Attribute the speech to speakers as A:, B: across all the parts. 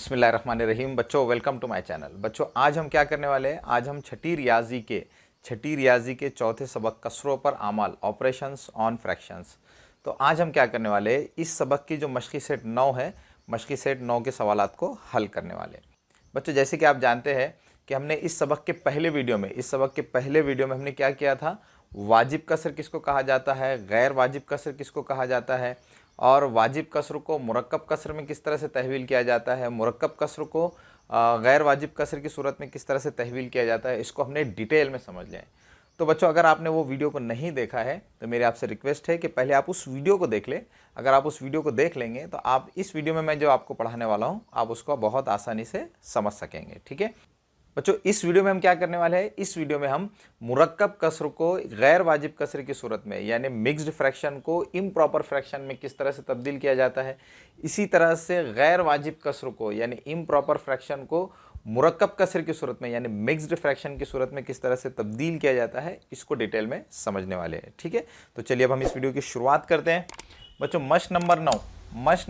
A: बिस्मिल्लाहिर्रहमानिर्रहीम। बच्चों welcome to my channel. बच्चों आज हम क्या करने वाले हैं, आज हम छठी रियाजी के चौथे सबक कसरों पर आमाल ऑपरेशंस ऑन फ्रैक्शंस। तो आज हम क्या करने वाले हैं, इस सबक की जो मशक़ी सेट 9 है, मशक़ी सेट 9 के सवालात को हल करने वाले हैं। बच्चों जैसे कि आप जानते हैं कि हमने इस सबक के पहले वीडियो में हमने क्या किया था, वाजिब कसर किसको कहा जाता है, गैर वाजिब कसर किसको कहा जाता है, और वाजिब कसर को मुरक्कब कसर में किस तरह से तहवील किया जाता है, मुरक्कब कसर को गैर वाजिब कसर की सूरत में किस तरह से तहवील किया जाता है, इसको हमने डिटेल में समझ लिया है। तो बच्चों अगर आपने वो वीडियो को नहीं देखा है तो मेरी आपसे रिक्वेस्ट है कि पहले आप उस वीडियो को देख लें। अगर आप उस वीडियो को देख लेंगे तो आप इस वीडियो में मैं जो आपको पढ़ाने वाला हूँ आप उसको बहुत आसानी से समझ सकेंगे। ठीक है बच्चों, इस वीडियो में हम क्या करने वाले हैं, इस वीडियो में हम मुरक्कब कसर को गैर वाजिब कसर की सूरत में यानी मिक्स्ड फ्रैक्शन को इम्प्रॉपर फ्रैक्शन में किस तरह से तब्दील किया जाता है, इसी तरह से गैर वाजिब कसर को यानी इम्प्रॉपर फ्रैक्शन को मुरक्कब कसर की सूरत में यानी मिक्स्ड फ्रैक्शन की सूरत में किस तरह से तब्दील किया जाता है, इसको डिटेल में समझने वाले हैं। ठीक है, तो चलिए अब हम इस वीडियो की शुरुआत करते हैं। बच्चों मश्क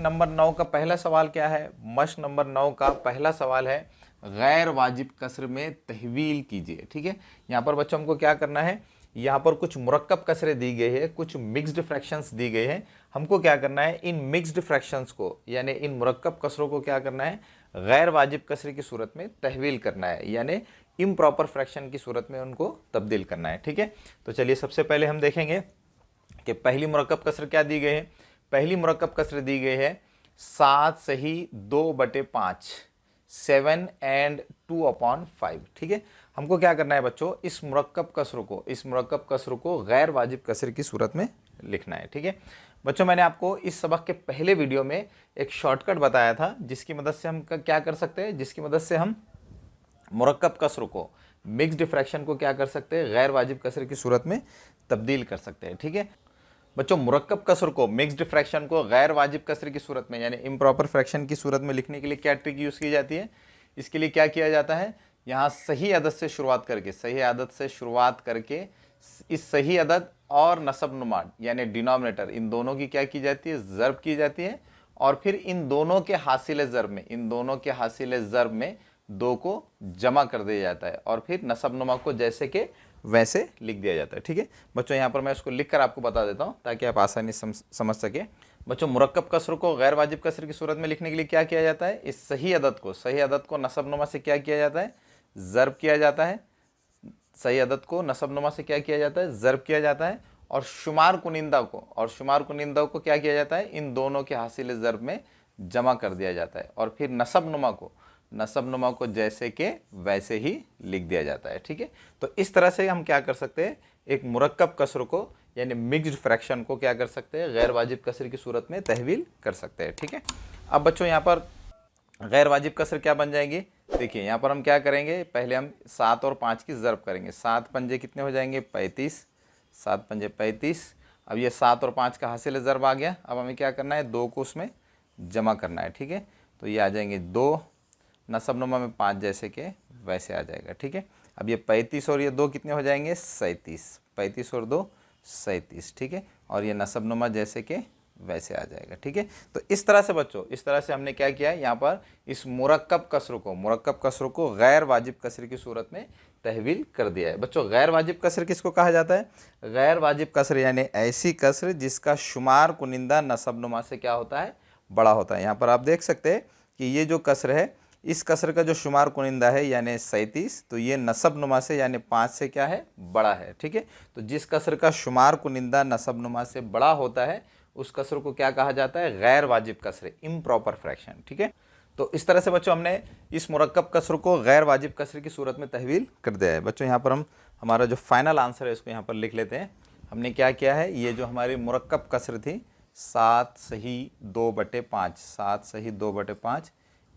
A: नंबर 9 का पहला सवाल क्या है, मश्क नंबर 9 का पहला सवाल है गैर वाजिब कसर में तहवील कीजिए। ठीक है, यहाँ पर बच्चों हमको क्या करना है, यहाँ पर कुछ मुरक्कब कसरें दी गई है, कुछ मिक्स्ड फ्रैक्शंस दी गए हैं। हमको क्या करना है, इन मिक्स्ड फ्रैक्शंस को यानी इन मुरक्कब कसरों को क्या करना है, गैर वाजिब कसर की सूरत में तहवील करना है यानी इम्प्रॉपर फ्रैक्शन की सूरत में उनको तब्दील करना है। ठीक है, तो चलिए सबसे पहले हम देखेंगे कि पहली मुरक्कब कसर क्या दी गई है। पहली मुरक्कब कसर दी गई है 7 सही 2/5, 7 and 2/5। ठीक है, हमको क्या करना है बच्चों, इस मुरक्कब कसर को गैर वाजिब कसर की सूरत में लिखना है। ठीक है बच्चों, मैंने आपको इस सबक के पहले वीडियो में एक शॉर्टकट बताया था जिसकी मदद से हम क्या कर सकते हैं, जिसकी मदद से हम मुरक्कब कसर को मिक्स्ड फ्रैक्शन को क्या कर सकते हैं, गैर वाजिब कसर की सूरत में तब्दील कर सकते हैं। ठीक है बच्चों, मुरक्कब कसर को मिक्स्ड फ्रैक्शन को गैर वाजिब कसर की सूरत में यानी इम्प्रॉपर फ्रैक्शन की सूरत में लिखने के लिए क्या ट्रिक यूज़ की जाती है, इसके लिए क्या किया जाता है, यहाँ सही अदद से शुरुआत करके इस सही अदद और नसब नुमा यानी डिनोमिनेटर इन दोनों की क्या की जाती है, ज़र्ब की जाती है, और फिर इन दोनों के हासिल ज़र्ब में 2 को जमा कर दिया जाता है और फिर नसब नुमा को जैसे कि वैसे लिख दिया जाता है। ठीक है बच्चों, यहाँ पर मैं उसको लिखकर आपको बता देता हूँ ताकि आप आसानी से समझ सके। बच्चों मुरक्कब कसर को गैर वाजिब कसर की सूरत में लिखने के लिए क्या किया जाता है, इस सही अदद को नसब नुमा से क्या किया जाता है, ज़र्ब किया जाता है। सही अदद को नसब नुमा से क्या किया जाता है, ज़र्ब किया जाता है, और शुमार कुनिंदा को क्या किया जाता है, इन दोनों के हासिल ज़र्ब में जमा कर दिया जाता है और फिर नसब नुमा को जैसे के वैसे ही लिख दिया जाता है। ठीक है, तो इस तरह से हम क्या कर सकते हैं, एक मुरक्कब कसर को यानी मिक्स्ड फ्रैक्शन को क्या कर सकते हैं, गैर वाजिब कसर की सूरत में तहवील कर सकते हैं। ठीक है, अब बच्चों यहाँ पर गैर वाजिब कसर क्या बन जाएंगी, देखिए यहाँ पर हम क्या करेंगे, पहले हम 7 और 5 की ज़र्ब करेंगे। 7 पंजे कितने हो जाएंगे, 35, 7 पंजे 35। अब ये 7 और 5 का हासिल ज़र्ब आ गया। अब हमें क्या करना है, 2 को उसमें जमा करना है। ठीक है, तो ये आ जाएंगे 2, नसब नुमा में 5 जैसे के वैसे आ जाएगा। ठीक है, अब ये 35 और ये 2 कितने हो जाएंगे, 37, 35 और 2 37। ठीक है, और ये नसब नुमा जैसे के वैसे आ जाएगा। ठीक है, तो इस तरह से बच्चों, इस तरह से हमने क्या किया है, यहाँ पर इस मुरक्कब कसर को गैर वाजिब कसर की सूरत में तहवील कर दिया है। बच्चों गैर वाजिब कसर किसको कहा जाता है, गैर वाजिब कसर यानी ऐसी कसर जिसका शुमार कुनिंदा नसब नुमा से क्या होता है, बड़ा होता है। यहाँ पर आप देख सकते हैं कि ये जो कसर है, इस कसर का जो शुमार कुनिंदा है यानी 37, तो ये नसब नुमा से यानी 5 से क्या है, बड़ा है। ठीक है, तो जिस कसर का शुमार कुनिंदा नसब नुमा से बड़ा होता है उस कसर को क्या कहा जाता है, गैर वाजिब कसर, इम्प्रॉपर फ्रैक्शन। ठीक है, तो इस तरह से बच्चों हमने इस मुरक्कब कसर को गैर वाजिब कसर की सूरत में तहवील कर दिया है। बच्चों यहाँ पर हम हमारा जो फाइनल आंसर है इसको यहाँ पर लिख लेते हैं। हमने क्या किया है, ये जो हमारी मुरक्कब कसर थी 7 सही 2/5,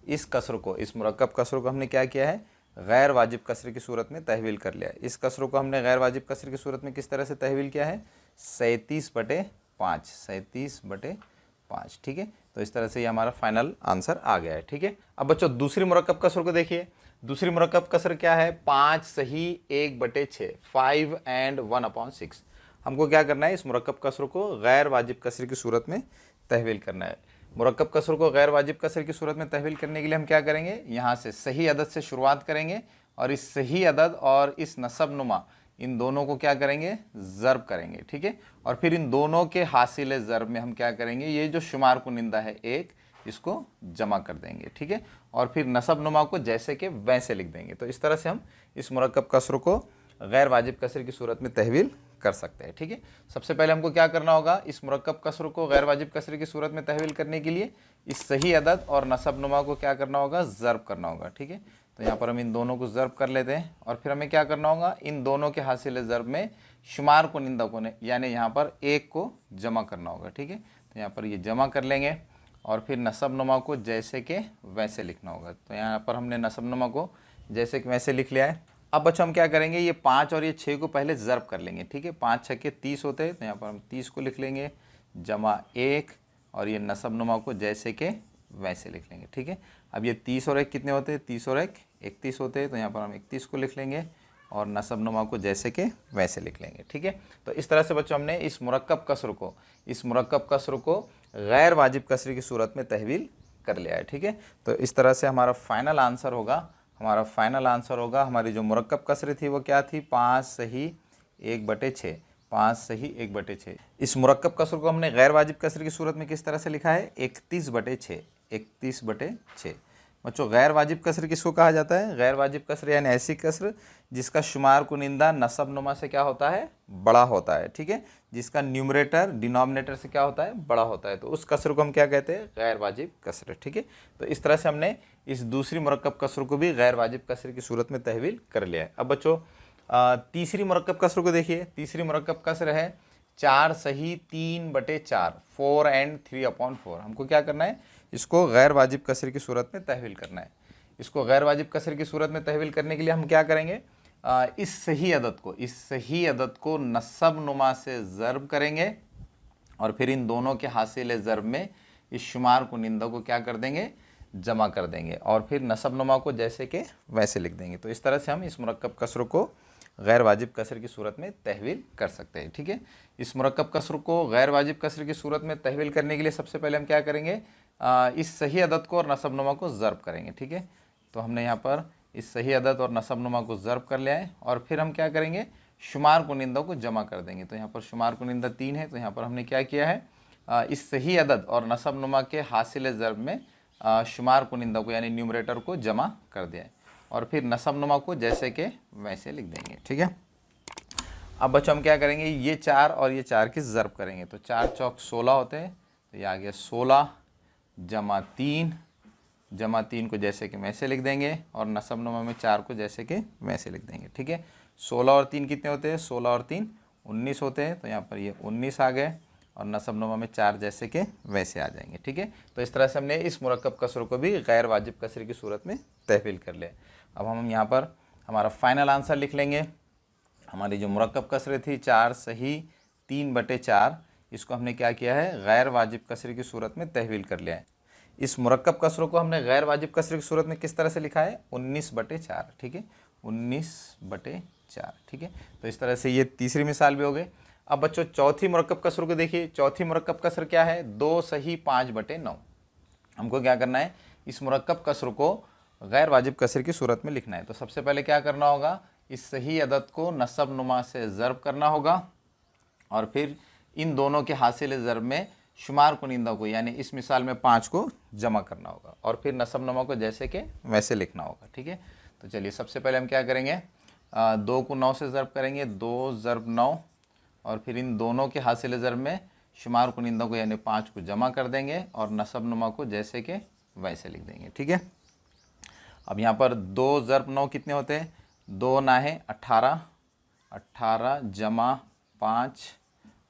A: इस कसर को, इस मुरक्कब कसर को हमने क्या किया है, गैर वाजिब कसर की सूरत में तहवील कर लिया है। इस कसर को हमने गैर वाजिब कसर की सूरत में किस तरह से तहवील किया है, 37/5। ठीक है, तो इस तरह से ये हमारा फाइनल आंसर आ गया है। ठीक है, अब बच्चों दूसरी मुरक्कब कसर को देखिए। दूसरी मुरक्कब कसर क्या है, 5 सही 1/6, 5 and 1/6। हमको क्या करना है, इस मुरक्कब कसर को गैर वाजिब कसर की सूरत में तहवील करना है। मुरक्कब कसर को गैर वाजिब कसर की सूरत में तहवील करने के लिए हम क्या करेंगे, यहाँ से सही अदद से शुरुआत करेंगे और इस सही अदद और इस नसब नुमा इन दोनों को क्या करेंगे, ज़र्ब करेंगे, ठीक है। और फिर इन दोनों के हासिल ज़र्ब में हम क्या करेंगे, ये जो शुमार कुनिंदा है एक, इसको जमा कर देंगे, ठीक है। और फिर नसब नुमा को जैसे कि वैसे लिख देंगे। तो इस तरह से हम इस मुरक्कब कसर को गैर वाजिब कसर की सूरत में तहवील कर सकते हैं, ठीक है। सबसे पहले हमको क्या करना होगा, इस मुरक्कब कसर को गैर वाजिब कसर की सूरत में तहवील करने के लिए इस सही अदद और नसब नुमा को क्या करना होगा, ज़र्ब करना होगा, ठीक है। तो यहाँ पर हम इन दोनों को ज़र्ब कर लेते हैं और फिर हमें क्या करना होगा, इन दोनों के हासिल ज़र्ब में शुमार कुनिंदा को यानी यहाँ पर एक को जमा करना होगा, ठीक है। तो यहाँ पर ये जमा कर लेंगे और फिर नसब नुमा को जैसे के वैसे लिखना होगा। तो यहाँ पर हमने नसब नुमा को जैसे कि वैसे लिख लिया है। अब बच्चों हम क्या करेंगे, ये 5 और ये 6 को पहले ज़र्ब कर लेंगे, ठीक है। 5 6 के 30 होते हैं, तो यहाँ पर हम 30 को लिख लेंगे जमा 1 और ये नसब नुमा को जैसे के वैसे लिख लेंगे, ठीक है। अब ये 30 और 1 कितने होते हैं, 30 और 1 31 होते हैं, तो यहाँ पर हम 31 को लिख लेंगे और नसब नुमा को जैसे के वैसे लिख लेंगे, ठीक है। तो इस तरह से बच्चों हमने इस मुरक्कब कसर को गैर वाजिब कसर की सूरत में तहवील कर लिया है, ठीक है। तो इस तरह से हमारा फाइनल आंसर होगा, हमारी जो मुरक्कब कसर थी वो क्या थी, 5 सही 1/6, 5 सही 1/6। इस मुरक्कब कसर को हमने गैर वाजिब कसर की सूरत में किस तरह से लिखा है, 31/6। बच्चों गैर वाजिब कसर किसको कहा जाता है, गैर वाजिब कसर यानी ऐसी कसर जिसका शुमार कुनिंदा नसब नुमा से क्या होता है, बड़ा होता है, ठीक है। जिसका न्यूमरेटर डिनोमिनेटर से क्या होता है, बड़ा होता है, तो उस कसर को हम क्या कहते हैं, गैर वाजिब कसर, ठीक है। तो इस तरह से हमने इस दूसरी मुरक्कब कसर को भी गैर वाजिब कसर की सूरत में तहवील कर लिया है। अब बच्चों तीसरी मुरक्कब कसर को देखिए। तीसरी मुरक्कब कसर है 4 सही 3/4, 4 and 3/4। हमको क्या करना है, इसको गैर वाजिब कसर की सूरत में तहवील करना है। इसको गैर वाजिब कसर की सूरत में तहवील करने के लिए हम क्या करेंगे, इस सही अदद को नसब नुमा से ज़र्ब करेंगे और फिर इन दोनों के हासिल ज़र्ब में इस शुमार कुनिंदा को क्या कर देंगे, जमा कर देंगे और फिर नसब नुमा को जैसे के वैसे लिख देंगे। तो इस तरह से हम इस मुरक्कब कसर को गैर वाजिब कसर की सूरत में तहवील कर सकते हैं, ठीक है। इस मुरक्कब कसर को गैर वाजिब कसर की सूरत में तहवील करने के लिए सबसे पहले हम क्या करेंगे, इस सही अदद को और नसब नुमा को ज़र्ब करेंगे, ठीक है। तो हमने यहाँ पर इस सही अदद और नसब नुमा को ज़र्ब कर लिया है और फिर हम क्या करेंगे, शुमार कुनिंदा को जमा कर देंगे। तो यहाँ पर शुमार कुनिंदा 3 है, तो यहाँ पर हमने क्या किया है, इस सही अदद और नसब नुमा के हासिल ज़र्ब में शुमार कुनिंदा को यानी न्यूमरेटर को जमा कर दिया है और फिर नसब नुमा को जैसे के वैसे लिख देंगे, ठीक है। अब बच्चों हम क्या करेंगे, ये 4 और ये 4 की ज़र्ब करेंगे। तो 4 चौक 16 होते हैं, तो ये आ गया 16 जमा 3 को जैसे कि वैसे लिख देंगे और नसब नुमा में 4 को जैसे कि वैसे लिख देंगे, ठीक है। 16 और 3 कितने होते हैं, 16 और 3 19 होते हैं, तो यहाँ पर ये 19 आ गए और नसब नुमा में 4 जैसे के वैसे आ जाएंगे, ठीक है। तो इस तरह से हमने इस मुरक्कब कसर को भी गैर वाजिब कसर की सूरत में तहवील कर लिया। अब हम यहाँ पर हमारा फाइनल आंसर लिख लेंगे। हमारी जो मुरक्कब कसर थी 4 सही 3/4, इसको हमने क्या किया है, गैर वाजिब कसर की सूरत में तहवील कर लिया है। इस मुरक्कब कसरों को हमने गैर वाजिब कसर की सूरत में किस तरह से लिखा है, 19/4, ठीक है, 19/4, ठीक है। तो इस तरह से ये तीसरी मिसाल भी हो गई। अब बच्चों चौथी मुरक्कब कसर को देखिए। चौथी मुरक्कब कसर क्या है, 2 सही 5/9। हमको क्या करना है, इस मुरक्कब कसर को गैर वाजिब कसर की सूरत में लिखना है। तो सबसे पहले क्या करना होगा, इस सही अदद को नसब नुमा से ज़र्ब करना होगा और फिर इन दोनों के हासिल ज़र्ब में शुमार कुनिंदा को यानी इस मिसाल में 5 को जमा करना होगा और फिर नसब नुमा को जैसे के वैसे लिखना होगा, ठीक है। तो चलिए सबसे पहले हम क्या करेंगे, 2 को 9 से ज़र्ब करेंगे, 2 ज़र्ब 9 और फिर इन दोनों के हासिल ज़र्ब में शुमार कुनिंदा को यानी 5 को जमा कर देंगे और नसब नुमा को जैसे के वैसे लिख देंगे, ठीक है। अब यहाँ पर 2 ज़र्ब 9 कितने होते हैं, 2 ना है 18 जमा 5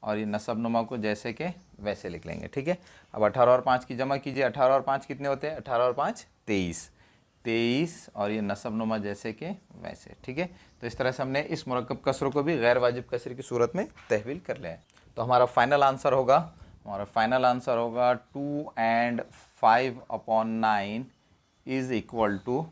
A: और ये नसब नुमा को जैसे के वैसे लिख लेंगे, ठीक है। अब 18 और 5 की जमा कीजिए, 18 और 5 कितने होते हैं, 18 और 5 23 और ये नसब नुमा जैसे के वैसे, ठीक है। तो इस तरह से हमने इस मुरक्कब कसरों को भी गैर वाजिब कसर की सूरत में तहवील कर लिया है। तो हमारा फाइनल आंसर होगा 2 and 5/9 इज़ इक्वल टू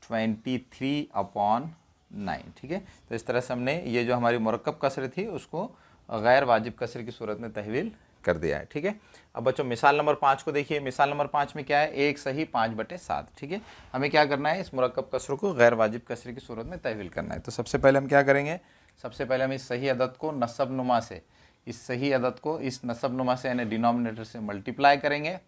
A: 23/9, ठीक है। तो इस तरह से हमने ये जो हमारी मुरक्कब कसर थी उसको गैर वाजिब कसर की सूरत में तहवील कर दिया है। ठीक है, अब बच्चों मिसाल नंबर 5 को देखिए। मिसाल नंबर 5 में क्या है, 1 सही 5/7। ठीक है, हमें क्या करना है, इस मुरक्कब कसरों को गैर वाजिब कसरे की सूरत में तहवील करना है। तो सबसे पहले हम क्या करेंगे, सबसे पहले हम इस सही अदद को नसब नुमा से, इस सही अदद को इस नसब नुमा से यानी डिनोमिनेटर से मल्टीप्लाई करेंगे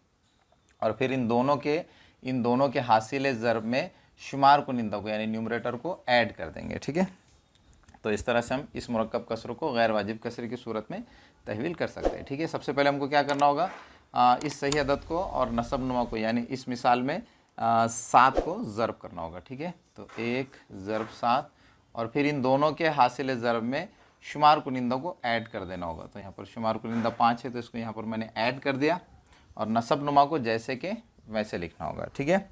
A: और फिर इन दोनों के हासिल ज़र्ब में शुमार कुनिंदा को यानी न्यूमरेटर को ऐड कर देंगे। ठीक है, तो इस तरह से हम इस मुरक्कब कसरों को गैर वाजिब कसरे की सूरत में तहवील कर सकते हैं। ठीक है, सबसे पहले हमको क्या करना होगा, इस सही अदद को और नसब नुमा को यानी इस मिसाल में 7 को ज़र्ब करना होगा। ठीक है, तो 1 ज़र्ब 7 और फिर इन दोनों के हासिल ज़र्ब में शुमार कुनिंदा को ऐड कर देना होगा। तो यहाँ पर शुमार कुनिंदा 5 है तो इसको यहाँ पर मैंने ऐड कर दिया और नसब नुमा को जैसे के वैसे लिखना होगा। ठीक है,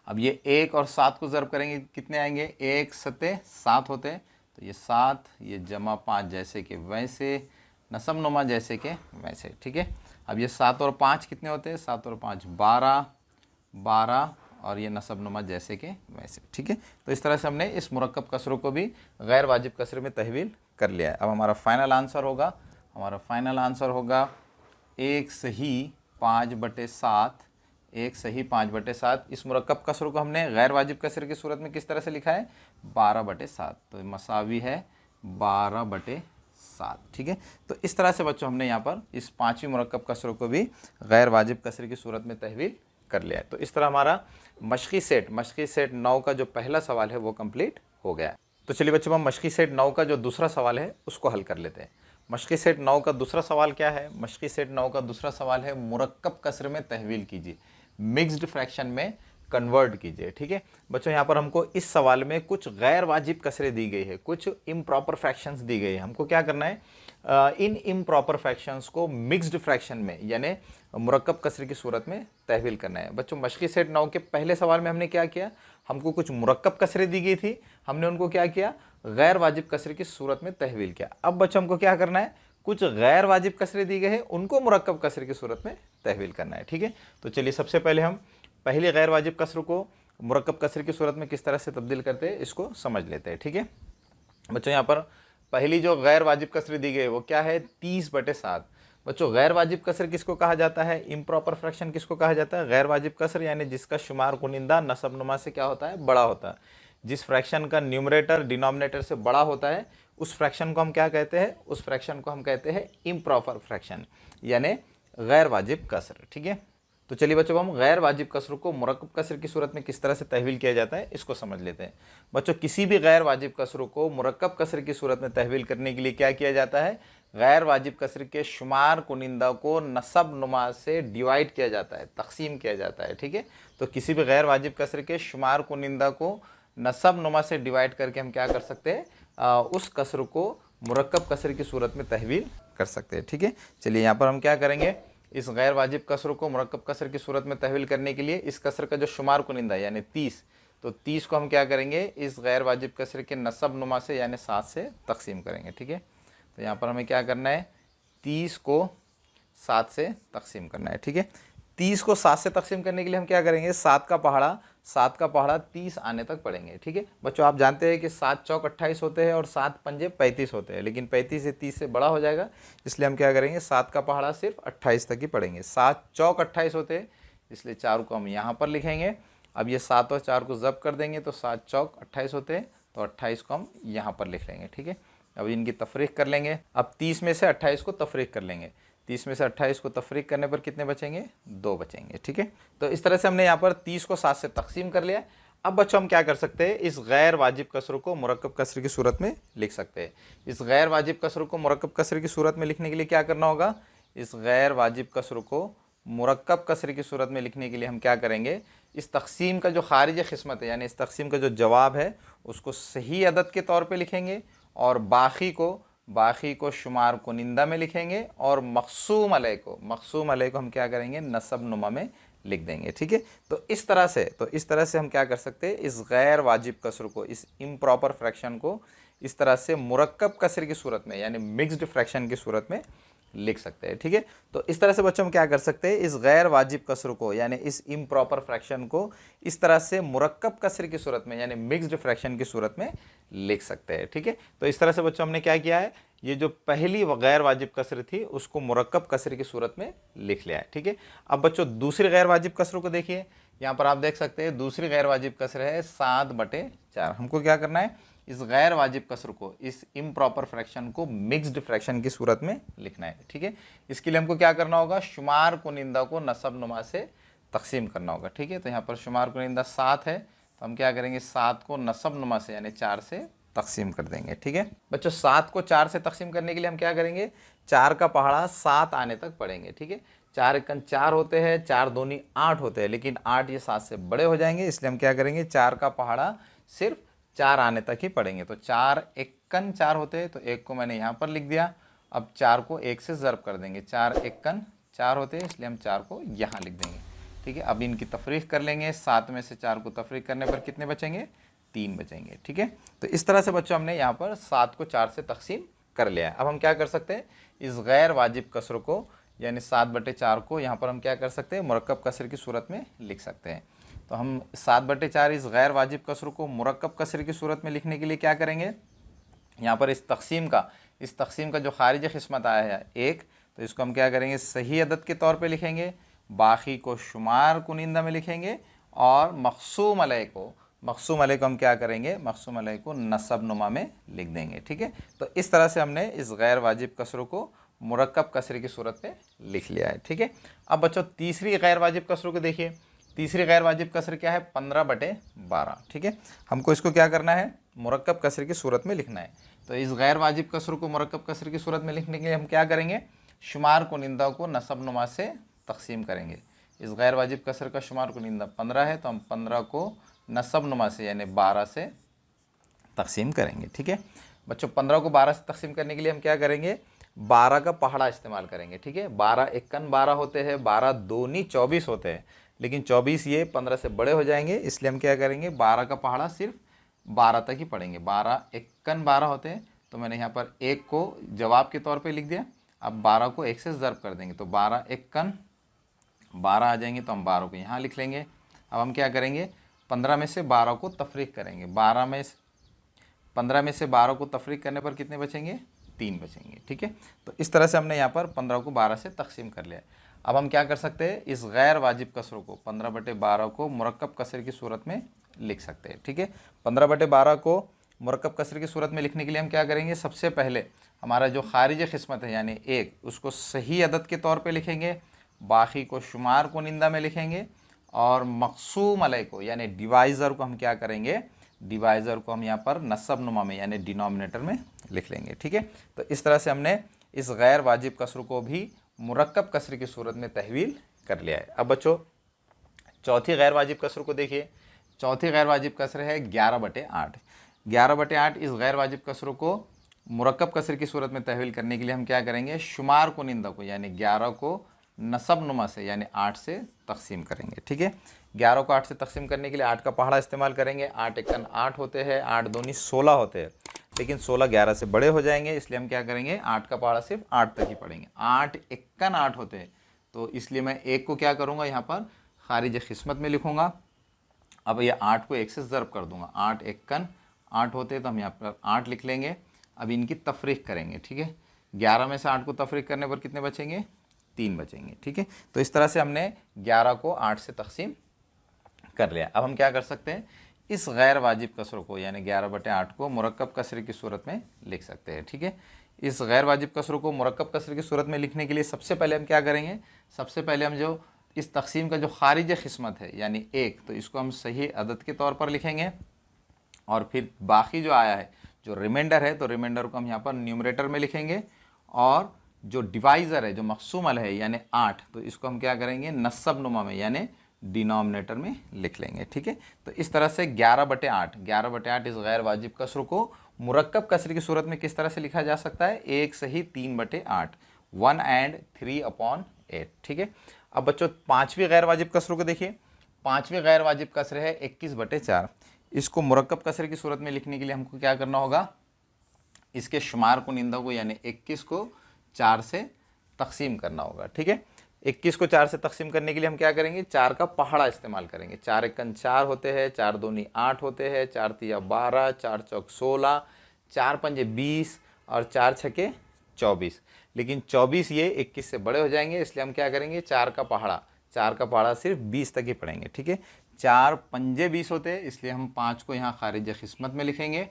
A: अब ये 1 और 7 को ज़र्ब करेंगे, कितने आएंगे, 1 सते 7 होते हैं, तो ये 7 ये जमा 5 जैसे कि वैसे, नसब नुमा जैसे कि वैसे। ठीक है, अब ये 7 और 5 कितने होते हैं, 7 और 5 12 और ये नसब नुमा जैसे कि वैसे। ठीक है, तो इस तरह से हमने इस मुरक्कब कसरों को भी गैर वाजिब कसरे में तहवील कर लिया है। अब हमारा फाइनल आंसर होगा 1 सही 5/7, 1 सही 5/7। इस मुरक्कब कसरों को हमने गैर वाजिब कसरे की सूरत में किस तरह से लिखा है, 12/7, तो मसावी है 12/7। ठीक है, तो इस तरह से बच्चों हमने यहाँ पर इस 5वीं मुरक्कब कसरों को भी गैर वाजिब कसरे की सूरत में तहवील कर लिया है। तो इस तरह हमारा मशक़ी सेट 9 का जो पहला सवाल है वो कंप्लीट हो गया है। तो चलिए बच्चों, हम मशक़ी सेट 9 का जो दूसरा सवाल है उसको हल कर लेते हैं। मशक़ी सेट 9 का दूसरा सवाल क्या है, मशक़ी सेट 9 का दूसरा सवाल है मुरक्कब कसर में तहवील कीजिए, मिक्स्ड फ्रैक्शन में कन्वर्ट कीजिए। ठीक है बच्चों, यहाँ पर हमको इस सवाल में कुछ गैर वाजिब कसरें दी गई है, कुछ इम्प्रॉपर फ्रैक्शंस दी गई है। हमको क्या करना है, इन इम्प्रॉपर फ्रैक्शंस को मिक्स्ड फ्रैक्शन में यानी मुरक्कब कसरे की सूरत में तहवील करना है। बच्चों, मशक़ी सेट 9 के पहले सवाल में हमने क्या किया, हमको कुछ मुरक्कब कसरें दी गई थी, हमने उनको क्या किया, गैर वाजिब कसरे की सूरत में तहवील किया। अब बच्चों हमको क्या करना है, कुछ गैर वाजिब कसरें दी गई है, उनको मुरक्कब कसरे की सूरत में तहवील करना है। ठीक है, तो चलिए सबसे पहले हम पहली गैर वाजिब कसर को मुरक्कब कसर की सूरत में किस तरह से तब्दील करते हैं इसको समझ लेते हैं। ठीक है बच्चों, यहाँ पर पहली जो गैर वाजिब कसर दी गई है वो क्या है, 30/7। बच्चों, गैर वाजिब कसर किसको कहा जाता है, इम्प्रॉपर फ्रैक्शन किसको कहा जाता है, गैर वाजिब कसर यानी जिसका शुमार कुनिंदा नसब नुमा से क्या होता है, बड़ा होता है। जिस फ्रैक्शन का न्यूमरेटर डिनोमिनेटर से बड़ा होता है उस फ्रैक्शन को हम क्या कहते हैं, उस फ्रैक्शन को हम कहते हैं इम्प्रॉपर फ्रैक्शन यानी गैर वाजिब कसर। ठीक है, तो चलिए बच्चों, हम गैर वाजिब कसर को मुरक्कब कसर की सूरत में किस तरह से तहवील किया जाता है इसको समझ लेते हैं। बच्चों, किसी भी गैर वाजिब कसर को मुरक्कब कसर की सूरत में तहवील करने के लिए क्या किया जाता है, गैर वाजिब कसर के शुमार कुनिंदा को नसब नुमा से डिवाइड किया जाता है, तकसीम किया जाता है। ठीक है, तो किसी भी गैर वाजिब कसर के शुमार कुनिंदा को नसब नुमा से डिवाइड करके हम क्या कर सकते हैं, उस कसर को मुरक्कब कसर की सूरत में तहवील कर सकते हैं। ठीक है, चलिए यहाँ पर हम क्या करेंगे, इस गैर वाजिब कसर को मुरक्कब कसर की सूरत में तहवील करने के लिए इस कसर का जो शुमार कुनिंदा है यानी 30, तो 30 को हम क्या करेंगे, इस गैर वाजिब कसर के नसब नुमा से यानी 7 से तकसीम करेंगे। ठीक है, तो यहाँ पर हमें क्या करना है, 30 को 7 से तकसीम करना है। ठीक है, 30 को 7 से तकसीम करने के लिए हम क्या करेंगे, 7 का पहाड़ा 30 आने तक पढ़ेंगे। ठीक है बच्चों, आप जानते हैं कि 7 चौक 28 होते हैं और 7 पंजे 35 होते हैं, लेकिन 35 से 30 से बड़ा हो जाएगा, इसलिए हम क्या करेंगे, 7 का पहाड़ा सिर्फ 28 तक ही पढ़ेंगे। 7 चौक 28 होते हैं, इसलिए 4 को हम यहाँ पर लिखेंगे। अब ये 7 और 4 को ज़ब्त कर देंगे तो 7 चौक 28 होते हैं, तो 28 को हम यहाँ पर लिख लेंगे। ठीक है, अब इनकी तफरीक कर लेंगे। अब 30 में से 28 को तफरीक कर लेंगे, 30 में से 28 को तफरीक करने पर कितने बचेंगे, 2 बचेंगे। ठीक है, तो इस तरह से हमने यहाँ पर 30 को 7 से तकसीम कर लिया। अब बच्चों हम क्या कर सकते हैं, इस गैर वाजिब कसर को मुरक्कब कसर की सूरत में लिख सकते हैं। इस गैर वाजिब कसर को मुरक्कब कसर की सूरत में लिखने के लिए क्या करना होगा, इस गैर वाजिब कसर को मुरक्कब कसर की सूरत में लिखने के लिए हम क्या करेंगे, इस तकसीम का जो खारिज किस्मत है यानी इस तकसीम का जो जवाब है उसको सही अदद के तौर पर लिखेंगे और बाकी को शुमार कुनिंदा में लिखेंगे और मक़सूम अलैह को हम क्या करेंगे, नसब नुमा में लिख देंगे। ठीक है, तो इस तरह से हम क्या कर सकते हैं, इस गैर वाजिब कसर को, इस इम्प्रॉपर फ्रैक्शन को इस तरह से मुरक्कब कसर की सूरत में यानी मिक्स्ड फ्रैक्शन की सूरत में लिख सकते हैं। ठीक है, तो इस तरह से बच्चों हम क्या कर सकते हैं, इस गैर वाजिब कसर को यानी इस इम्प्रॉपर फ्रैक्शन को इस तरह से मुरक्कब कसर की सूरत में यानी मिक्स्ड फ्रैक्शन की सूरत में लिख सकते हैं। ठीक है, तो इस तरह से बच्चों हमने क्या किया है, ये जो पहली गैर वाजिब कसर थी उसको मुरक्कब कसर की सूरत में लिख लिया है। ठीक है, अब बच्चों दूसरी गैर वाजिब कसर को देखिए, यहाँ पर आप देख सकते हैं दूसरी गैर वाजिब कसर है 7/4। हमको क्या करना है, इस गैर वाजिब कसर को, इस इम्प्रॉपर फ्रैक्शन को मिक्स्ड फ्रैक्शन की सूरत में लिखना है। ठीक है, इसके लिए हमको क्या करना होगा, शुमार कुनिंदा को नसब नुमा से तकसीम करना होगा। ठीक है, तो यहाँ पर शुमार कुनिंदा 7 है, तो हम क्या करेंगे 7 को नसब नुमा से यानी 4 से तकसीम कर देंगे। ठीक है बच्चों, 7 को 4 से तकसीम करने के लिए हम क्या करेंगे, 4 का पहाड़ा 7 आने तक पढ़ेंगे। ठीक है, 4 एकन 4 होते हैं, 4 दूनी 8 होते हैं, लेकिन 8 ये 7 से बड़े हो जाएंगे, इसलिए हम क्या करेंगे 4 का पहाड़ा सिर्फ 4 आने तक ही पढ़ेंगे। तो 4 एकन 4 होते हैं, तो 1 को मैंने यहाँ पर लिख दिया। अब 4 को 1 से ज़र्ब कर देंगे, 4 एकन 4 होते हैं, इसलिए हम 4 को यहाँ लिख देंगे। ठीक है, अब इनकी तफरीक कर लेंगे, 7 में से 4 को तफरीक करने पर कितने बचेंगे, 3 बचेंगे। ठीक है, तो इस तरह से बच्चों हमने यहाँ पर 7 को 4 से तकसीम कर लिया है। अब हम क्या कर सकते हैं, इस गैर वाजिब कसर को यानी 7/4 को यहाँ पर हम क्या कर सकते हैं, मुरक्कब कसर की सूरत में लिख सकते हैं। तो हम 7/4 इस गैर वाजिब कसर को मुरक्कब कसर की सूरत में लिखने के लिए क्या करेंगे, यहाँ पर इस तकसीम का जो खारिज किस्मत आया है 1, तो इसको हम क्या करेंगे सही अदद के तौर पे लिखेंगे, बाकी को शुमार कुनिंदा में लिखेंगे, और मक़सूम अलैह को हम क्या करेंगे, मक़सूम अलैह को नसब नुमा में लिख देंगे। ठीक है, तो इस तरह से हमने इस गैर वाजिब कसर को मुरक्कब कसर की सूरत में लिख लिया है। ठीक है, अब बच्चों तीसरी गैर वाजिब कसर को देखिए, तीसरी गैर वाजिब कसर क्या है, 15/12। ठीक है, हमको इसको क्या करना है, मुरक्कब कसर की सूरत में लिखना है। तो इस गैर वाजिब कसर को मुरक्कब कसर की सूरत में लिखने के लिए हम क्या करेंगे, शुमार कुनिंदा को नसब नुमा से तकसीम करेंगे। इस गैर वाजिब कसर का शुमार कुनिंदा 15 है, तो हम 15 को नसब नुमा से यानी 12 से तकसीम करेंगे। ठीक है बच्चों, 15 को 12 से तकसीम करने के लिए हम क्या करेंगे, 12 का पहाड़ा इस्तेमाल करेंगे। ठीक है, 12 एकन 12 होते हैं, 12 दूनी 24 होते हैं, लेकिन 24 ये 15 से बड़े हो जाएंगे, इसलिए हम क्या करेंगे 12 का पहाड़ा सिर्फ 12 तक ही पढ़ेंगे। 12 एकन 12 होते हैं, तो मैंने यहाँ पर 1 को जवाब के तौर पे लिख दिया। अब 12 को 1 से ज़र्ब कर देंगे, तो 12 एकन 12 आ जाएंगे, तो हम 12 को यहाँ लिख लेंगे। अब हम क्या करेंगे, 15 में से 12 को तफरीक करेंगे, 15 में से 12 को तफरीक करने पर कितने बचेंगे, 3 बचेंगे। ठीक है, तो इस तरह से हमने यहाँ पर 15 को 12 से तकसीम कर लिया। अब हम क्या कर सकते हैं, इस गैर वाजिब कसर को 15/12 को मुरक्कब कसर की सूरत में लिख सकते हैं। ठीक है, 15/12 को मुरक्कब कसर की सूरत में लिखने के लिए हम क्या करेंगे, सबसे पहले हमारा जो खारिज किस्मत है यानी 1, उसको सही अदद के तौर पे लिखेंगे, बाकी को शुमार कुनिंदा में लिखेंगे, और मक़सूम अलैह को यानी डिवाइज़र को हम क्या करेंगे, डिवाइज़र को हम यहाँ पर नसब नुमा में यानी डिनोमिनेटर में लिख लेंगे। ठीक है, तो इस तरह से हमने इस गैर वाजिब कसर को भी मुरक्कब कसर की सूरत में तहवील कर लिया है। अब बच्चों चौथी गैर वाजिब कसर को देखिए, चौथी गैर वाजिब कसर है 11/8। 11/8 इस गैर वाजिब कसर को मुरक्कब कसर की सूरत में तहवील करने के लिए हम क्या करेंगे, शुमार कुनिंदा को यानी 11 को नसब नुमा से यानी 8 से तकसीम करेंगे। ठीक है, 11 को 8 से तकसीम करने के लिए 8 का पहाड़ा इस्तेमाल करेंगे। 8 एकन 8 होते हैं, 8 दूनी 16 होते हैं, लेकिन 16 11 से बड़े हो जाएंगे, इसलिए हम क्या करेंगे 8 का पहाड़ा सिर्फ 8 तक ही पढ़ेंगे। 8 एकन 8 होते हैं, तो इसलिए मैं 1 को क्या करूँगा यहाँ पर खारिज किस्मत में लिखूँगा। अब ये 8 को 1 से ज़र्ब कर दूँगा, 8 एकन 8 होते हैं, तो हम यहाँ पर 8 लिख लेंगे। अब इनकी तफरीक करेंगे। ठीक है, 11 में से 8 को तफरीक करने पर कितने बचेंगे, 3 बचेंगे। ठीक है, तो इस तरह से हमने 11 को 8 से तकसीम कर लिया। अब हम क्या कर सकते हैं, इस गैर वाजिब कसर को यानी 11/8 को मुरक्कब कसर की सूरत में लिख सकते हैं। ठीक है, इस गैर वाजिब कसर को मुरक्कब कसर की सूरत में लिखने के लिए सबसे पहले हम क्या करेंगे, सबसे पहले हम जो इस तकसीम का जो खारिज किस्मत है यानी 1, तो इसको हम सही अदद के तौर पर लिखेंगे, और फिर बाकी जो आया है जो रिमाइंडर है, तो रिमाइंडर को हम यहाँ पर न्यूमरेटर में लिखेंगे, और जो डिवाइज़र है जो मक़सूम अलैह है यानी 8, तो इसको हम क्या करेंगे नसब नुमा में यानी डिनोमिनेटर में लिख लेंगे। ठीक है, तो इस तरह से 11/8 इस गैर वाजिब कसर को मुरक्कब कसर की सूरत में किस तरह से लिखा जा सकता है, 1 सही 3/8, 1 and 3/8। ठीक है, अब बच्चों पाँचवीं गैर वाजिब कसर को देखिए, पाँचवीं गैर वाजिब कसर है 21/4। इसको मुरक्कब कसर की सूरत में लिखने के लिए हमको क्या करना होगा, इसके शुमार कुनिंदा को यानी 21 को 4 से तकसीम करना होगा। ठीक है, 21 को 4 से तकसीम करने के लिए हम क्या करेंगे, 4 का पहाड़ा इस्तेमाल करेंगे। 4 एकन 4 होते हैं, 4 दूनी 8 होते हैं, 4 तिया 12, 4 चौक 16, 4 पंजे 20, और 4 छके 24, लेकिन 24 ये 21 से बड़े हो जाएंगे, इसलिए हम क्या करेंगे 4 का पहाड़ा सिर्फ 20 तक ही पढ़ेंगे। ठीक है, 4 पंजे 20 होते हैं, इसलिए हम 5 को यहाँ खारिज किस्मत में लिखेंगे।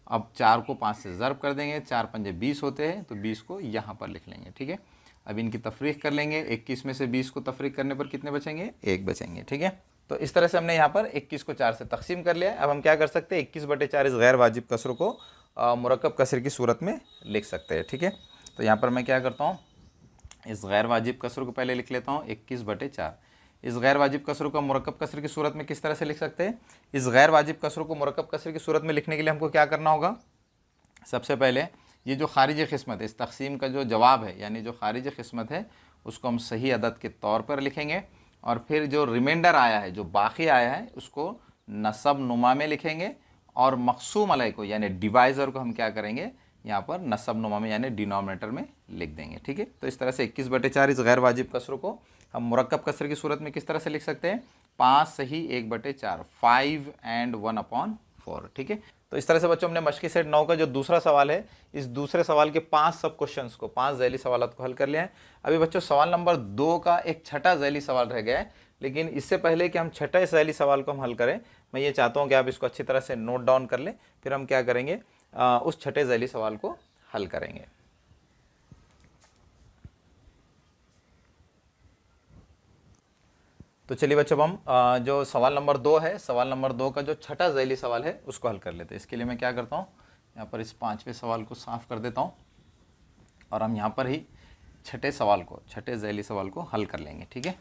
A: अब 4 को 5 से ज़र्ब कर देंगे, 4 पंजे 20 होते हैं, तो 20 को यहाँ पर लिख लेंगे। ठीक है, अब इनकी तफरीक कर लेंगे। 21 में से 20 को तफरीक करने पर कितने बचेंगे, 1 बचेंगे। ठीक है, तो इस तरह से हमने यहाँ पर 21 को 4 से तकसीम कर लिया। अब हम क्या कर सकते हैं, 21/4 इस गैर वाजिब कसर को मुरक्कब कसर की सूरत में लिख सकते हैं। ठीक है, तो यहाँ पर मैं क्या करता हूँ, इस गैर वाजिब कसर को पहले लिख लेता हूँ 21/4। इस गैर वाजिब कसर को मुरक्कब कसर की सूरत में किस तरह से लिख सकते हैं, इस गैर वाजिब कसर को मुरक्कब कसर की सूरत में लिखने के लिए हमको क्या करना होगा, सबसे पहले ये जो खारिज किस्मत है, इस तकसीम का जो जवाब है यानी जो खारिज किस्मत है उसको हम सही अदद के तौर पर लिखेंगे, और फिर जो रिमाइंडर आया है, जो बाकी आया है, उसको नसब नुमा में लिखेंगे, और मक़सूम अलैह को यानी डिवाइज़र को हम क्या करेंगे, यहाँ पर नसब नुमा में यानी डिनोमिनेटर में लिख देंगे। ठीक है, तो इस तरह से 21/4 इस गैर वाजिब कसर को हम मुरक्कब कसर की सूरत में किस तरह से लिख सकते हैं, 5 सही 1/4, 5 and 1/4। ठीक है, तो इस तरह से बच्चों हमने मशक़ी सेट 9 का जो दूसरा सवाल है, इस दूसरे सवाल के 5 सब क्वेश्चंस को, 5 ज़ैली सवालात को हल कर लिया है। अभी बच्चों सवाल नंबर 2 का एक छठा ज़ैली सवाल रह गया है, लेकिन इससे पहले कि हम छठे ज़ैली सवाल को हम हल करें, मैं ये चाहता हूँ कि आप इसको अच्छी तरह से नोट डाउन कर लें, फिर हम क्या करेंगे, उस छठे ज़ैली सवाल को हल करेंगे। तो चलिए बच्चों, हम जो सवाल नंबर 2 है, सवाल नंबर 2 का जो छठा ज़ैली सवाल है उसको हल कर लेते हैं। इसके लिए मैं क्या करता हूँ, यहाँ पर इस 5वें सवाल को साफ़ कर देता हूँ, और हम यहाँ पर ही छठे ज़ैली सवाल को हल कर लेंगे। ठीक है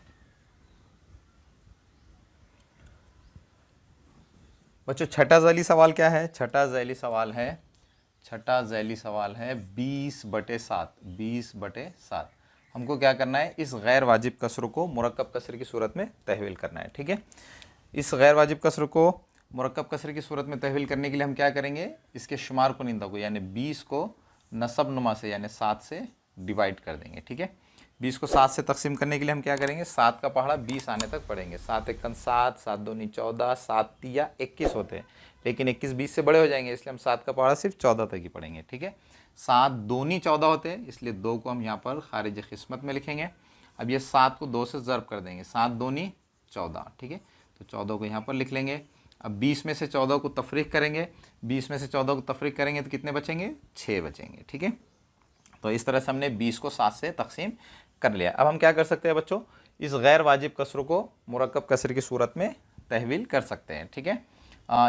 A: बच्चों, छठा ज़ैली सवाल क्या है, छठा ज़ैली सवाल है 20/7। 20/7 हमको क्या करना है, इस गैर वाजिब कसर को मुरक्कब कसर की सूरत में तहवील करना है। ठीक है, इस गैर वाजिब कसर को मुरक्कब कसर की सूरत में तहवील करने के लिए हम क्या करेंगे, इसके शुमार कुनिंदा को यानी 20 को नसब नुमा से यानी 7 से डिवाइड कर देंगे। ठीक है, 20 को 7 से तकसीम करने के लिए हम क्या करेंगे, 7 का पहाड़ा 20 आने तक पढ़ेंगे। 7 एकन 7, 7 दूनी 14, 7 तिया 21 होते हैं, लेकिन 21 20 से बड़े हो जाएंगे, इसलिए हम 7 का पहाड़ा सिर्फ 14 तक ही पढ़ेंगे। ठीक है, 7 दूनी 14 होते हैं, इसलिए 2 को हम यहाँ पर खारिज किस्मत में लिखेंगे। अब ये 7 को 2 से ज़र्ब कर देंगे, 7 दूनी 14। ठीक है, तो 14 को यहाँ पर लिख लेंगे। अब 20 में से 14 को तफरीक करेंगे, 20 में से 14 को तफरीक करेंगे तो कितने बचेंगे, 6 बचेंगे। ठीक है, तो इस तरह से हमने 20 को 7 से तकसीम कर लिया। अब हम क्या कर सकते हैं बच्चों, इस गैर वाजिब कसर को मुरक्कब कसर की सूरत में तहवील कर सकते हैं। ठीक है,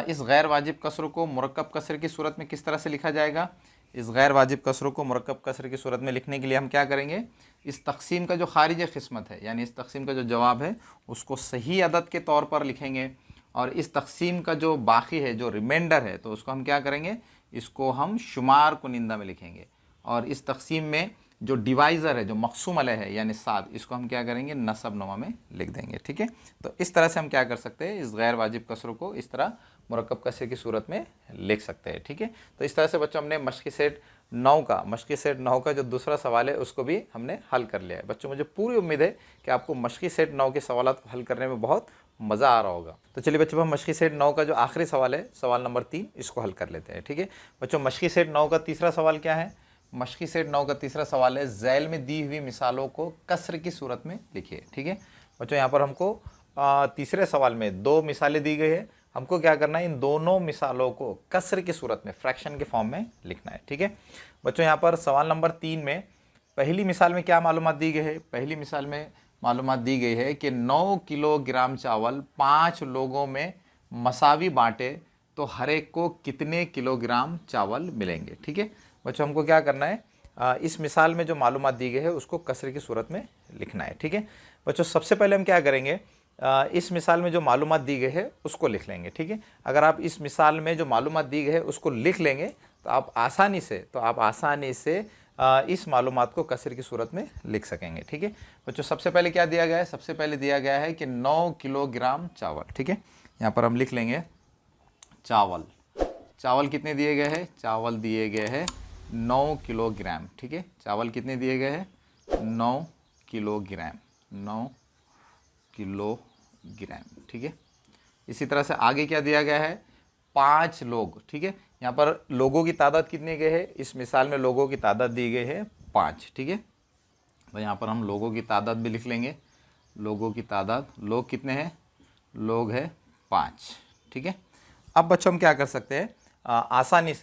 A: इस गैर वाजिब कसर को मुरक्कब कसर की सूरत में किस तरह से लिखा जाएगा, इस गैर वाजिब कसर को मुरक्कब कसर की सूरत में लिखने के लिए हम क्या करेंगे, इस तकसीम का जो खारिज किस्मत है यानी इस तकसीम का जो जवाब है उसको सही अदद के तौर पर लिखेंगे, और इस तकसीम का जो बाकी है, जो रिमाइंडर है, तो उसको हम क्या करेंगे, इसको हम शुमार कुनिंदा में लिखेंगे, और इस तकसीम में जो डिवाइज़र है, जो मक़सूम अलैह है यानी 7, इसको हम क्या करेंगे, नसब नुमा में लिख देंगे। ठीक है, तो इस तरह से हम क्या कर सकते हैं, इस गैर वाजिब कसर को इस तरह मुरक्कब कसर की सूरत में लिख सकते हैं। ठीक है, तो इस तरह से बच्चों हमने मशक़ी सेट 9 का जो दूसरा सवाल है उसको भी हमने हल कर लिया है। बच्चों, मुझे पूरी उम्मीद है कि आपको मशक़ी सेट 9 के सवालात को हल करने में बहुत मज़ा आ रहा होगा। तो चलिए बच्चों, हम मशक़ी सेट 9 का जो आखिरी सवाल है, सवाल नंबर 3, इसको हल कर लेते हैं। ठीक है बच्चों, मशक़ी सेट 9 का तीसरा सवाल क्या है, मशक़ी सेट 9 का तीसरा सवाल है, ज़ैल में दी हुई मिसालों को कसर की सूरत में लिखिए। ठीक है बच्चों, यहाँ पर हमको तीसरे सवाल में 2 मिसालें दी गई है, हमको क्या करना है, इन दोनों मिसालों को कसर की सूरत में फ्रैक्शन के फॉर्म में लिखना है। ठीक है बच्चों, यहाँ पर सवाल नंबर 3 में पहली मिसाल में क्या मालूमात दी गई है, पहली मिसाल में मालूमात दी गई है कि 9 किलोग्राम चावल 5 लोगों में मसावी बांटे तो हर एक को कितने किलोग्राम चावल मिलेंगे। ठीक है बच्चों, हमको क्या करना है, इस मिसाल में जो मालूमात दी गई है उसको कसर की सूरत में लिखना है। ठीक है बच्चों, सबसे पहले हम क्या करेंगे, इस मिसाल में जो मालूमात दी गई है उसको लिख लेंगे। ठीक है, अगर आप इस मिसाल में जो मालूमात दी गई है उसको लिख लेंगे तो आप आसानी से इस मालूमात को कसर की सूरत में लिख सकेंगे। ठीक है बच्चों, सबसे पहले क्या दिया गया है, सबसे पहले दिया गया है कि 9 किलोग्राम चावल। ठीक है, यहाँ पर हम लिख लेंगे चावल कितने दिए गए हैं, चावल दिए गए हैं 9 किलोग्राम। ठीक है, चावल कितने दिए गए हैं, 9 किलोग्राम। ठीक है, इसी तरह से आगे क्या दिया गया है, 5 लोग, ठीक है। यहाँ पर लोगों की तादाद कितनी गए है, इस मिसाल में लोगों की तादाद दी गई है 5, ठीक है। तो यहाँ पर हम लोगों की तादाद भी लिख लेंगे, लोगों की तादाद, लोग कितने हैं, लोग है 5, ठीक है। अब बच्चों हम क्या कर सकते हैं, आसानी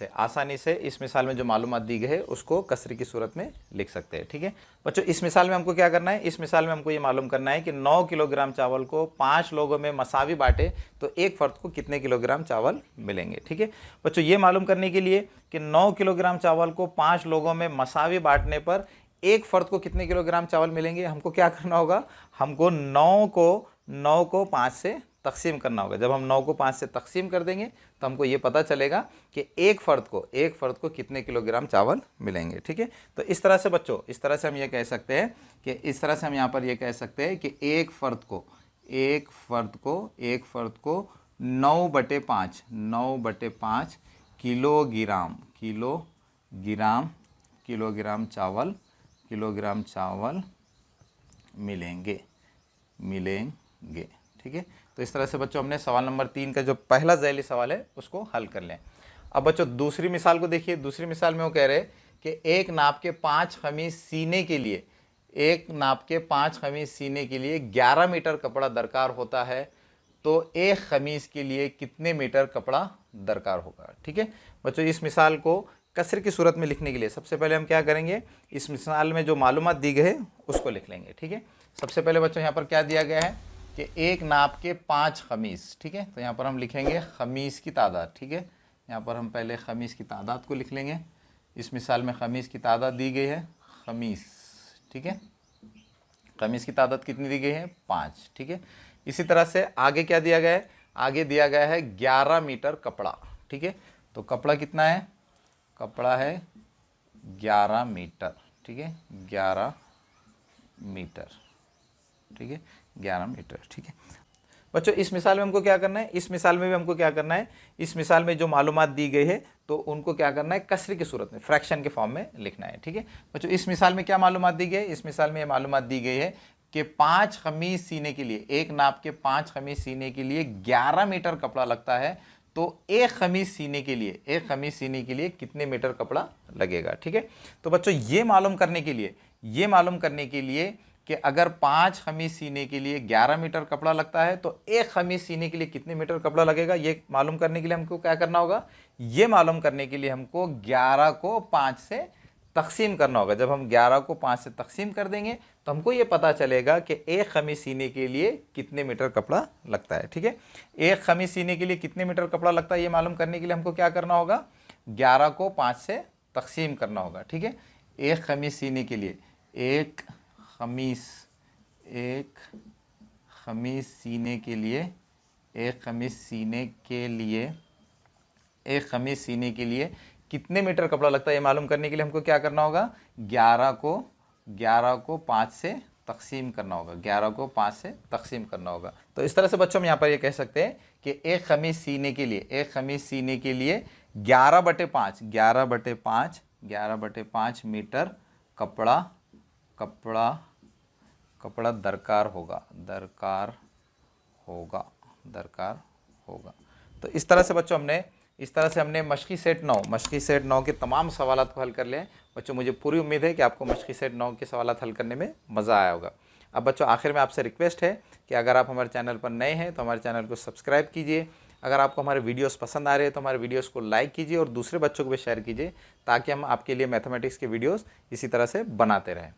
A: से इस मिसाल में जो मालूमात दी गई है उसको कसरे की सूरत में लिख सकते हैं, ठीक है। बच्चों इस मिसाल में हमको क्या करना है, इस मिसाल में हमको ये मालूम करना है कि 9 किलोग्राम चावल को 5 लोगों में मसावी बांटे तो एक फर्द को कितने किलोग्राम चावल मिलेंगे, ठीक है। बच्चों ये मालूम करने के लिए कि 9 किलोग्राम चावल को 5 लोगों में मसावी बांटने पर एक फर्द को कितने किलोग्राम चावल मिलेंगे, हमको क्या करना होगा, हमको 9 को 5 से तकसीम करना होगा। जब हम 9 को 5 से तकसीम कर देंगे तो हमको ये पता चलेगा कि एक फ़र्द को कितने किलोग्राम चावल मिलेंगे, ठीक है। तो इस तरह से बच्चों, इस तरह से हम ये कह सकते हैं कि इस तरह से हम यहाँ पर ये कह सकते हैं कि एक फ़र्द को 9/5 किलोग्राम चावल मिलेंगे, ठीक है। तो इस तरह से बच्चों हमने सवाल नंबर 3 का जो पहला ज़ैली सवाल है उसको हल कर लें। अब बच्चों दूसरी मिसाल को देखिए, दूसरी मिसाल में वो कह रहे हैं कि एक नाप के 5 खमीस सीने के लिए 11 मीटर कपड़ा दरकार होता है, तो एक खमीस के लिए कितने मीटर कपड़ा दरकार होगा, ठीक है। बच्चों इस मिसाल को कसर की सूरत में लिखने के लिए सबसे पहले हम क्या करेंगे, इस मिसाल में जो मालूमात दी गई है उसको लिख लेंगे, ठीक है। सबसे पहले बच्चों यहाँ पर क्या दिया गया है कि एक नाप के 5 खमीस, ठीक है। तो यहाँ पर हम लिखेंगे खमीस की तादाद, ठीक है। यहाँ पर हम पहले खमीस की तादाद को लिख लेंगे। इस मिसाल में खमीस की तादाद दी गई है खमीस, ठीक है। खमीस की तादाद कितनी दी गई है, 5, ठीक है। इसी तरह से आगे क्या दिया गया है, आगे दिया गया है 11 मीटर कपड़ा, ठीक है। तो कपड़ा कितना है, कपड़ा है 11 मीटर, ठीक है, 11 मीटर, ठीक है, 11 मीटर, ठीक है। बच्चों इस मिसाल में हमको क्या करना है, इस मिसाल में भी हमको क्या करना है, इस मिसाल में जो मालूमात दी गई है तो उनको क्या करना है, कसरी की सूरत में, फ्रैक्शन के फॉर्म में लिखना है, ठीक है। बच्चों इस मिसाल में क्या मालूमात दी गई है, इस मिसाल में ये मालूमात दी गई है कि 5 खमीस सीने के लिए, एक नाप के 5 खमीस सीने के लिए 11 मीटर कपड़ा लगता है, तो एक खमीस सीने के लिए कितने मीटर कपड़ा लगेगा, ठीक है। तो बच्चों ये मालूम करने के लिए कि अगर 5 खमीस सीने के लिए 11 मीटर कपड़ा लगता है तो एक खमीस सीने के लिए कितने मीटर कपड़ा लगेगा, ये मालूम करने के लिए हमको क्या करना होगा, ये मालूम करने के लिए हमको 11 को 5 से तकसीम करना होगा। जब हम 11 को 5 से तकसीम कर देंगे तो हमको ये पता चलेगा कि एक खमीस सीने के लिए कितने मीटर कपड़ा लगता है, ठीक है। एक खमीस सीने के लिए कितने मीटर कपड़ा लगता है ये मालूम करने के लिए हमको क्या करना होगा, 11 को 5 से तकसीम करना होगा, ठीक है। एक खमीस सीने के लिए, एक खमीस सीने के लिए कितने मीटर कपड़ा लगता है ये मालूम करने के लिए हमको क्या करना होगा, 11 को 5 से तकसीम करना होगा, 11 को 5 से तकसीम करना होगा। तो इस तरह से बच्चों हम यहाँ पर ये कह सकते हैं कि एक खमीस सीने के लिए 11/5 मीटर कपड़ा दरकार होगा। तो इस तरह से बच्चों हमने मशक़ी सेट 9 के तमाम सवालात को हल कर लिए। बच्चों मुझे पूरी उम्मीद है कि आपको मशक़ी सेट 9 के सवालात हल करने में मज़ा आया होगा। अब बच्चों आखिर में आपसे रिक्वेस्ट है कि अगर आप हमारे चैनल पर नए हैं तो हमारे चैनल को सब्सक्राइब कीजिए। अगर आपको हमारे वीडियोस पसंद आ रहे हैं तो हमारे वीडियोस को लाइक कीजिए और दूसरे बच्चों को भी शेयर कीजिए, ताकि हम आपके लिए मैथमेटिक्स के वीडियोस इसी तरह से बनाते रहें।